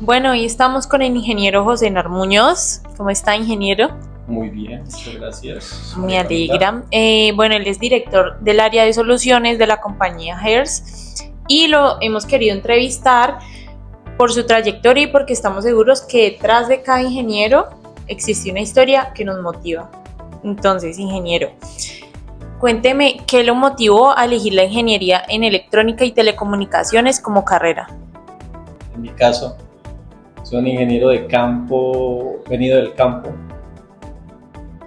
Bueno, hoy estamos con el ingeniero José Nar Muñoz. ¿Cómo está, ingeniero? Muy bien, muchas gracias, Me María Camila. alegra. Bueno, él es director del área de soluciones de la compañía Hairs y lo hemos querido entrevistar por su trayectoria y porque estamos seguros que detrás de cada ingeniero existe una historia que nos motiva. Entonces, ingeniero, cuénteme qué lo motivó a elegir la ingeniería en electrónica y telecomunicaciones como carrera. En mi caso, soy un ingeniero de campo, venido del campo.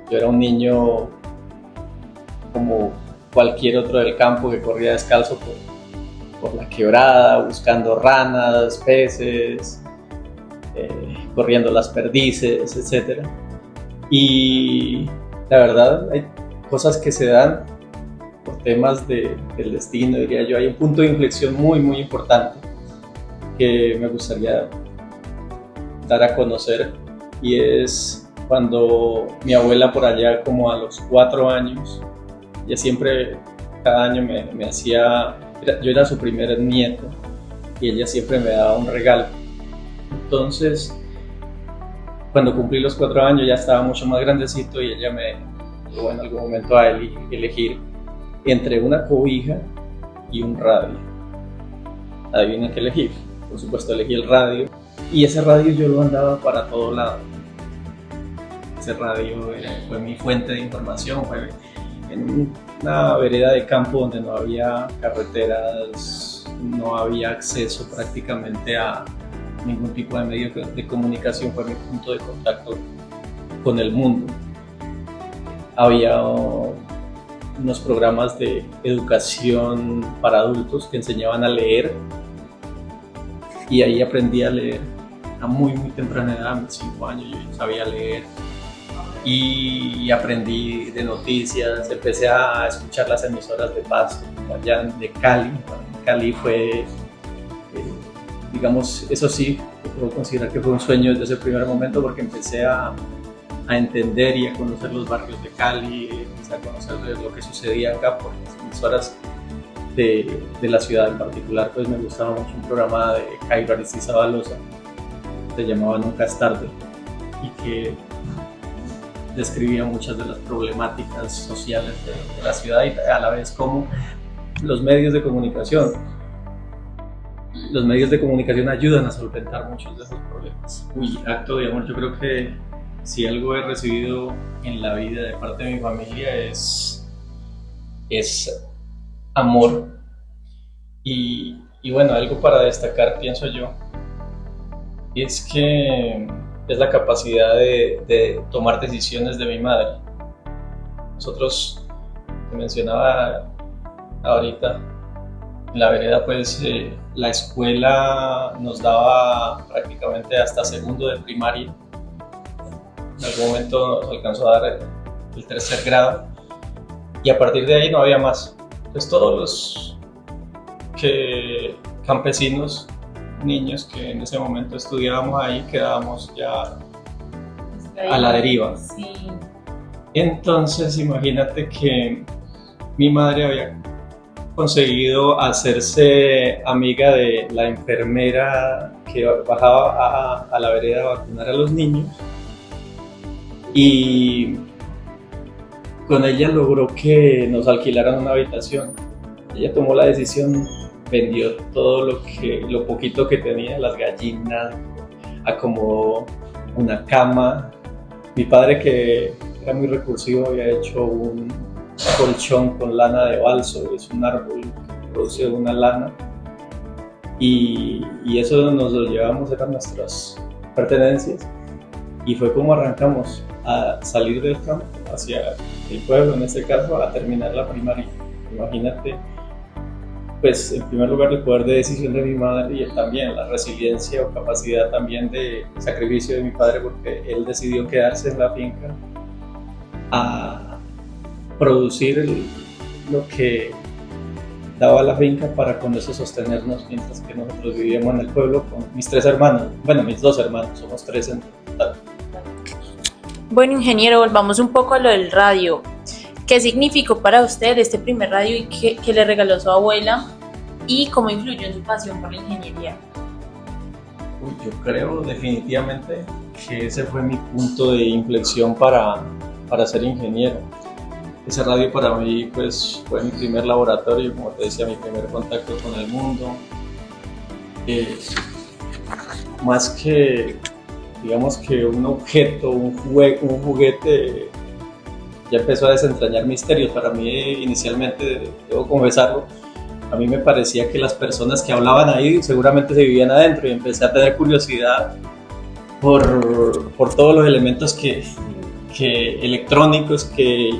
Yo era un niño como cualquier otro del campo que corría descalzo por la quebrada, buscando ranas, peces, corriendo las perdices, etc. Y la verdad, hay cosas que se dan por temas del destino, diría yo. Hay un punto de inflexión muy, muy importante que me gustaría dar a conocer, y es cuando mi abuela, por allá como a los 4 años, ella siempre, cada año me hacía, yo era su primer nieto y ella siempre me daba un regalo. Entonces, cuando cumplí los 4 años ya estaba mucho más grandecito y ella me llevó en algún momento a elegir entre una cobija y un radio. Adivinen qué elegí. Por supuesto elegí el radio, y ese radio yo lo andaba para todo lado. Ese radio fue mi fuente de información, fue en una vereda de campo donde no había carreteras, no había acceso prácticamente a ningún tipo de medio de comunicación. Fue mi punto de contacto con el mundo. Había unos programas de educación para adultos que enseñaban a leer, y ahí aprendí a leer a muy, muy temprana edad. A mis 5 años yo ya sabía leer, y aprendí de noticias. Empecé a escuchar las emisoras de Pasto, allá de Cali. Cali fue, digamos, eso sí, puedo considerar que fue un sueño desde ese primer momento, porque empecé a entender y a conocer los barrios de Cali, empecé a conocer lo que sucedía acá por las emisoras de la ciudad en particular. Pues me gustaba mucho un programa de Cairo Aristizábalosa, se llamaba Nunca es tarde, y que describía muchas de las problemáticas sociales de la ciudad, y a la vez como los medios de comunicación ayudan a solventar muchos de esos problemas. Acto de amor, yo creo que si algo he recibido en la vida de parte de mi familia es amor. Y bueno, algo para destacar, pienso yo, es que es la capacidad de tomar decisiones de mi madre. Nosotros, te mencionaba ahorita, en la vereda, pues la escuela nos daba prácticamente hasta segundo de primaria. En algún momento nos alcanzó a dar el tercer grado, y a partir de ahí no había más. Entonces todos los campesinos, niños que en ese momento estudiábamos ahí, quedábamos ya a la deriva. Sí. Entonces imagínate que mi madre había conseguido hacerse amiga de la enfermera que bajaba a la vereda a vacunar a los niños, y con ella logró que nos alquilaran una habitación. Ella tomó la decisión, vendió todo lo poquito que tenía, las gallinas, acomodó una cama. Mi padre, que era muy recursivo, había hecho un colchón con lana de balso, es un árbol que produce una lana, y eso nos lo llevamos, eran nuestras pertenencias, y fue como arrancamos a salir del campo hacia el pueblo, en este caso, a terminar la primaria. Imagínate, pues en primer lugar el poder de decisión de mi madre, y también la resiliencia o capacidad también de sacrificio de mi padre, porque él decidió quedarse en la finca a producir lo que daba la finca para con eso sostenernos, mientras que nosotros vivíamos en el pueblo con mis 3 hermanos, bueno, mis 2 hermanos, somos 3 en total. Bueno, ingeniero, volvamos un poco a lo del radio. ¿Qué significó para usted este primer radio y qué le regaló su abuela, y cómo influyó en su pasión por la ingeniería? Yo creo definitivamente que ese fue mi punto de inflexión para ser ingeniero. Ese radio para mí pues, fue mi primer laboratorio, como te decía, mi primer contacto con el mundo. Más que, digamos que un objeto, un juguete, ya empezó a desentrañar misterios. Para mí, inicialmente, debo confesarlo, a mí me parecía que las personas que hablaban ahí seguramente se vivían adentro, y empecé a tener curiosidad por todos los elementos electrónicos que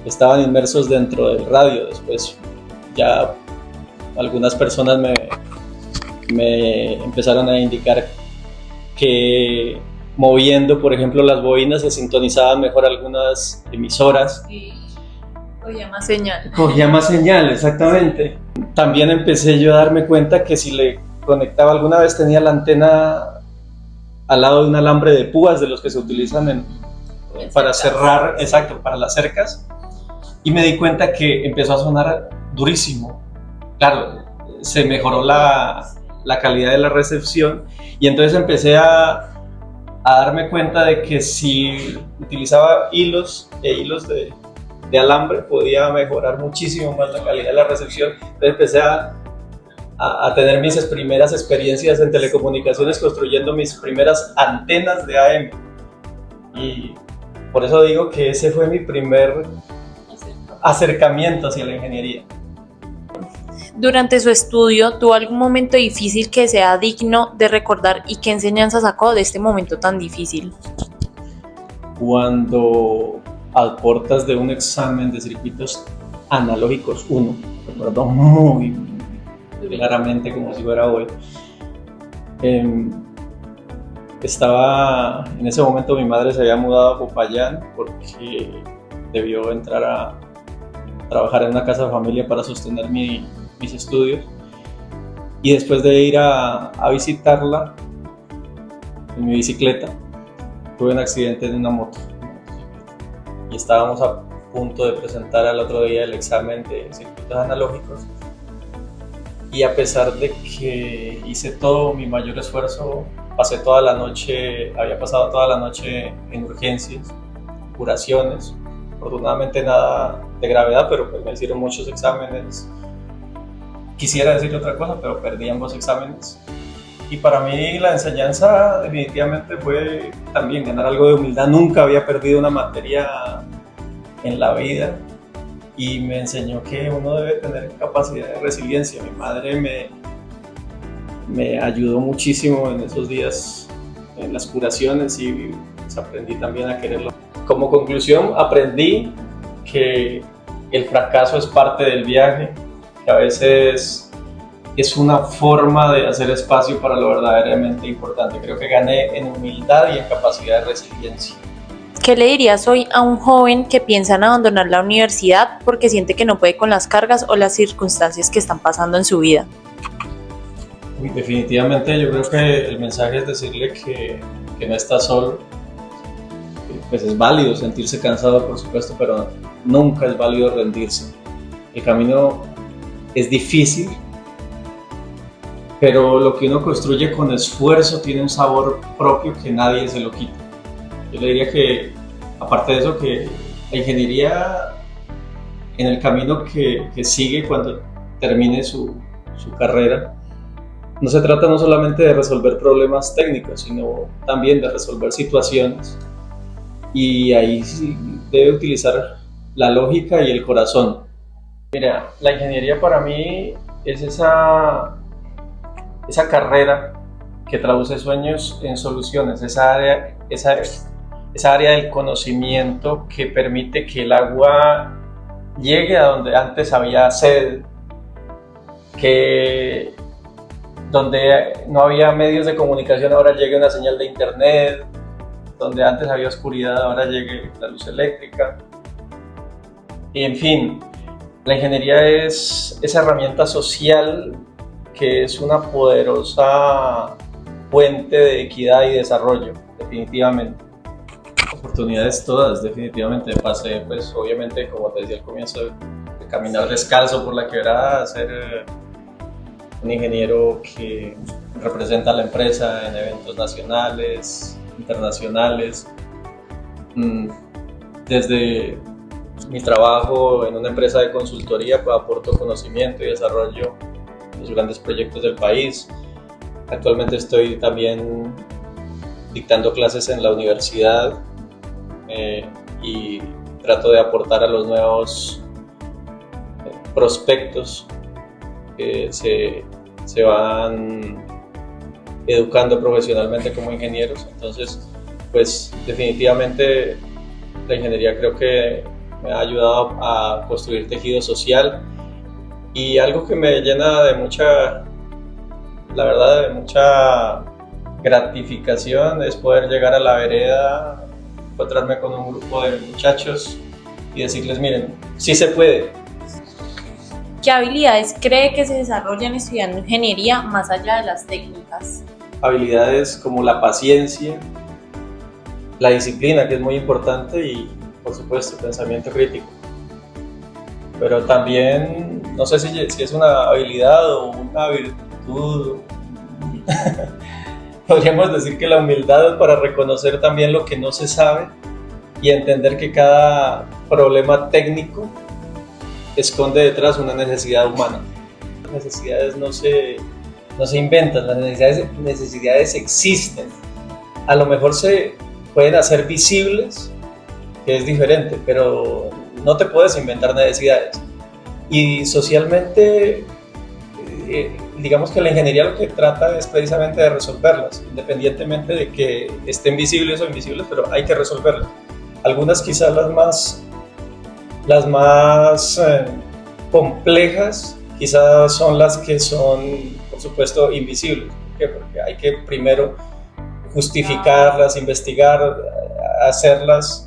estaban inmersos dentro del radio. Después ya algunas personas me empezaron a indicar que moviendo, por ejemplo, las bobinas se sintonizaban mejor algunas emisoras. Sí, cogía más señal. Cogía más señal, exactamente. También empecé yo a darme cuenta que si le conectaba, alguna vez tenía la antena al lado de un alambre de púas de los que se utilizan para cerrar, exacto, para las cercas, y me di cuenta que empezó a sonar durísimo. Claro, se mejoró la calidad de la recepción, y entonces empecé a darme cuenta de que si utilizaba hilos de alambre podía mejorar muchísimo más la calidad de la recepción. Entonces empecé a tener mis primeras experiencias en telecomunicaciones construyendo mis primeras antenas de AM, y por eso digo que ese fue mi primer acercamiento hacia la ingeniería. Durante su estudio, ¿tuvo algún momento difícil que sea digno de recordar y qué enseñanza sacó de este momento tan difícil? Cuando a puertas de un examen de circuitos analógicos 1, recuerdo muy claramente como si fuera hoy, estaba, en ese momento mi madre se había mudado a Popayán porque debió entrar a trabajar en una casa de familia para sostener mis estudios, y después de ir a visitarla en mi bicicleta tuve un accidente en una moto y estábamos a punto de presentar al otro día el examen de circuitos analógicos, y a pesar de que hice todo mi mayor esfuerzo, había pasado toda la noche en urgencias, curaciones, afortunadamente nada de gravedad, pero pues me hicieron muchos exámenes. Quisiera decir otra cosa, pero perdí ambos exámenes. Y para mí la enseñanza definitivamente fue también ganar algo de humildad. Nunca había perdido una materia en la vida, y me enseñó que uno debe tener capacidad de resiliencia. Mi madre me ayudó muchísimo en esos días en las curaciones, y pues aprendí también a quererlo. Como conclusión, aprendí que el fracaso es parte del viaje, que a veces es una forma de hacer espacio para lo verdaderamente importante. Creo que gané en humildad y en capacidad de resiliencia. ¿Qué le dirías hoy a un joven que piensa en abandonar la universidad porque siente que no puede con las cargas o las circunstancias que están pasando en su vida? Definitivamente yo creo que el mensaje es decirle que no está solo. Pues es válido sentirse cansado, por supuesto, pero nunca es válido rendirse. El camino es difícil, pero lo que uno construye con esfuerzo tiene un sabor propio que nadie se lo quita. Yo le diría que, aparte de eso, que la ingeniería, en el camino que sigue cuando termine su carrera, no se trata no solamente de resolver problemas técnicos, sino también de resolver situaciones, y ahí sí debe utilizar la lógica y el corazón. Mira, la ingeniería para mí es esa carrera que traduce sueños en soluciones, esa área del conocimiento que permite que el agua llegue a donde antes había sed, que donde no había medios de comunicación ahora llegue una señal de internet, donde antes había oscuridad ahora llegue la luz eléctrica. Y en fin, la ingeniería es esa herramienta social que es una poderosa fuente de equidad y desarrollo, definitivamente. Oportunidades todas, definitivamente. Pasé, pues obviamente, como te decía al comienzo, de caminar descalzo por la quebrada a ser un ingeniero que representa a la empresa en eventos nacionales, internacionales. Desde mi trabajo en una empresa de consultoría, pues aporto conocimiento y desarrollo los grandes proyectos del país. Actualmente estoy también dictando clases en la universidad y trato de aportar a los nuevos prospectos que se van educando profesionalmente como ingenieros. Entonces, pues definitivamente la ingeniería creo que me ha ayudado a construir tejido social, y algo que me llena de mucha, la verdad, de mucha gratificación es poder llegar a la vereda, encontrarme con un grupo de muchachos y decirles, miren, sí se puede. ¿Qué habilidades cree que se desarrollan estudiando ingeniería más allá de las técnicas? Habilidades como la paciencia, la disciplina, que es muy importante, y por supuesto el pensamiento crítico. Pero también, no sé si es una habilidad o una virtud. Podríamos decir que la humildad para reconocer también lo que no se sabe y entender que cada problema técnico esconde detrás una necesidad humana. Las necesidades no se inventan, las necesidades existen. A lo mejor se pueden hacer visibles, que es diferente, pero no te puedes inventar necesidades. Y socialmente, digamos que la ingeniería lo que trata es precisamente de resolverlas, independientemente de que estén visibles o invisibles, pero hay que resolverlas. Algunas quizás las más complejas quizás son las que son, por supuesto, invisibles. ¿Por qué? Porque hay que primero justificarlas, investigar, hacerlas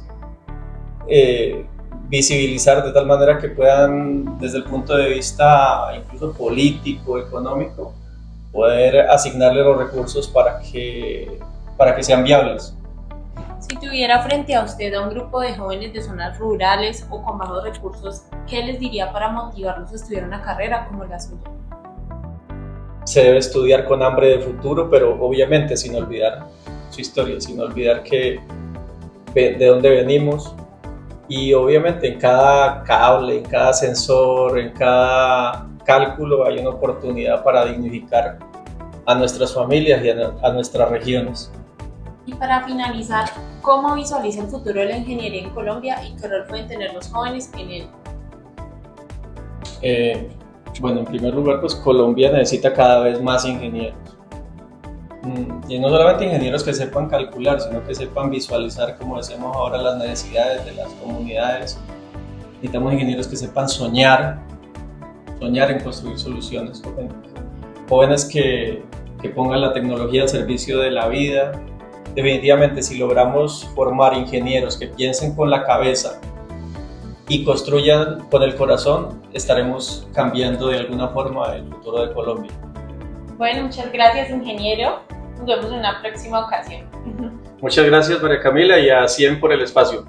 visibilizar de tal manera que puedan, desde el punto de vista incluso político, económico, poder asignarle los recursos para que sean viables. Si tuviera frente a usted a un grupo de jóvenes de zonas rurales o con bajos recursos, ¿qué les diría para motivarlos a estudiar una carrera como la suya? Se debe estudiar con hambre de futuro, pero obviamente sin olvidar su historia, sin olvidar de dónde venimos. Y obviamente en cada cable, en cada sensor, en cada cálculo hay una oportunidad para dignificar a nuestras familias y a nuestras regiones. Y para finalizar, ¿cómo visualiza el futuro de la ingeniería en Colombia y qué rol pueden tener los jóvenes en él? Bueno, en primer lugar, pues Colombia necesita cada vez más ingenieros. Y no solamente ingenieros que sepan calcular, sino que sepan visualizar, como decimos ahora, las necesidades de las comunidades. Necesitamos ingenieros que sepan soñar en construir soluciones. Jóvenes que pongan la tecnología al servicio de la vida. Definitivamente, si logramos formar ingenieros que piensen con la cabeza y construyan con el corazón, estaremos cambiando de alguna forma el futuro de Colombia. Bueno, muchas gracias, ingeniero. Nos vemos en una próxima ocasión. Muchas gracias, María Camila, y a 100 por el espacio.